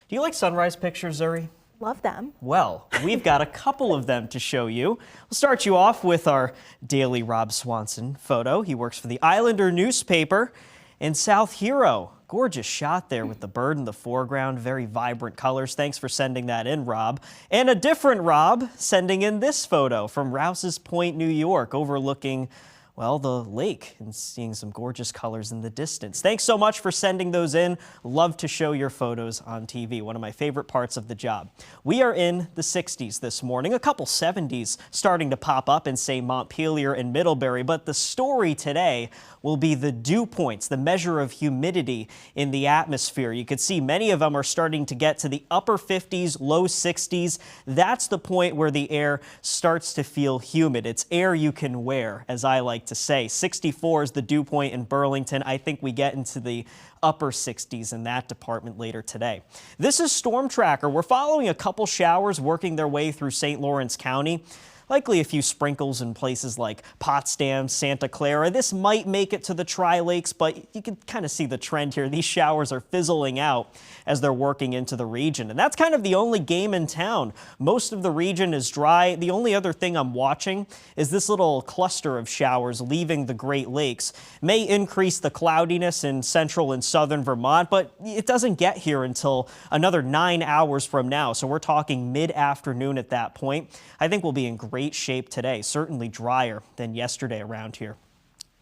Do you like sunrise pictures, Zuri? Love them. Well, we've got a couple of them to show you. We'll start you off with our daily Rob Swanson photo. He works for the Islander newspaper in South Hero. Gorgeous shot there with the bird in the foreground, very vibrant colors. Thanks for sending that in, Rob. And a different Rob sending in this photo from Rouse's Point, New York, overlooking, well, the lake and seeing some gorgeous colors in the distance. Thanks so much for sending those in. Love to show your photos on TV, one of my favorite parts of the job. We are in the 60s this morning, a couple 70s starting to pop up in, say, Montpelier and Middlebury, but the story today will be the dew points, the measure of humidity in the atmosphere. You can see many of them are starting to get to the upper 50s, low 60s. That's the point where the air starts to feel humid. It's air you can wear, as I like to say. 64 is the dew point in Burlington. I think we get into the upper 60s in that department later today. This is Storm Tracker. We're following a couple showers working their way through St. Lawrence County. Likely a few sprinkles in places like Potsdam, Santa Clara. This might make it to the Tri-Lakes, but you can kind of see the trend here. These showers are fizzling out as they're working into the region. And that's kind of the only game in town. Most of the region is dry. The only other thing I'm watching is this little cluster of showers leaving the Great Lakes. May increase the cloudiness in central and southern Vermont, but it doesn't get here until another 9 hours from now. So we're talking mid-afternoon at that point. I think we'll be in great shape today, certainly drier than yesterday around here.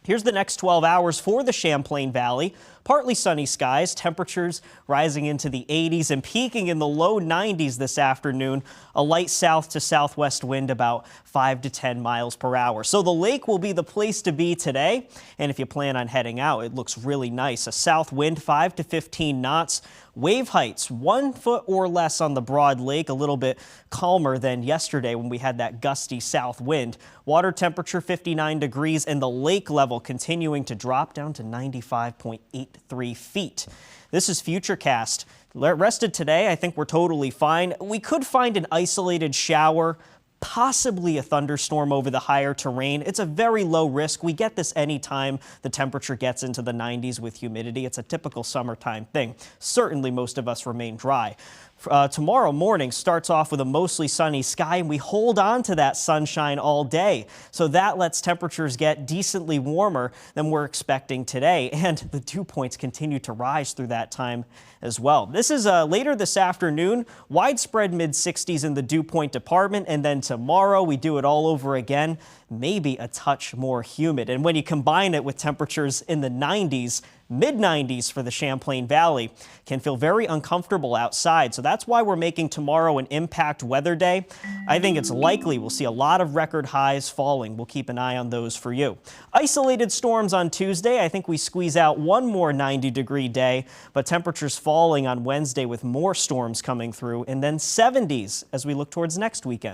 Here's the next 12 hours for the Champlain Valley. Partly sunny skies, temperatures rising into the 80s and peaking in the low 90s this afternoon. A light south to southwest wind about 5 to 10 miles per hour. So the lake will be the place to be today. And if you plan on heading out, it looks really nice. A south wind 5 to 15 knots. Wave heights 1 foot or less on the broad lake, a little bit calmer than yesterday when we had that gusty south wind. Water temperature 59 degrees and the lake level continuing to drop down to 95.83 feet. This is Futurecast. Rested today, I think we're totally fine. We could find an isolated shower, possibly a thunderstorm over the higher terrain. It's a very low risk. We get this anytime the temperature gets into the 90s with humidity. It's a typical summertime thing. Certainly most of us remain dry. Tomorrow morning starts off with a mostly sunny sky, and we hold on to that sunshine all day. So that lets temperatures get decently warmer than we're expecting today. And the dew points continue to rise through that time as well. This is later this afternoon, widespread mid-60s in the dew point department. And then tomorrow we do it all over again, maybe a touch more humid. And when you combine it with temperatures in the 90s, mid-90s for the Champlain Valley, can feel very uncomfortable outside. So that's why we're making tomorrow an impact weather day. I think it's likely we'll see a lot of record highs falling. We'll keep an eye on those for you. Isolated storms on Tuesday. I think we squeeze out one more 90-degree day, but temperatures falling on Wednesday with more storms coming through, and then 70s as we look towards next weekend.